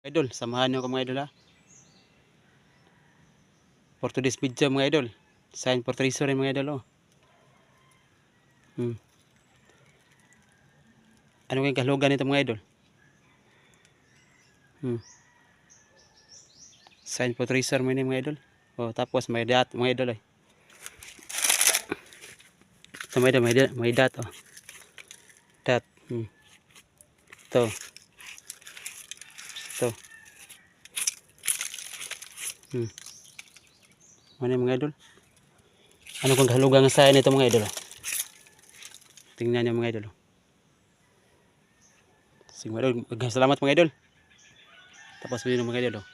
Idol, samahan nyo ko mga idol ha. For today's video mga idol. Sign for treasure mga idol oh. Ano kayong kahulugan nito mga idol? Sign for treasure mga idol. Oh, tapos may dot mga idol eh. Ito mga idol, may dot oh. Dot. Ito. Ito. Ano yung mga idol? Ano kung kahulugan ng sign nito mga idol oh? Tingnan nyo mga idol oh. Sige mga idol, salamat mga idol. Tapos video mga idol oh.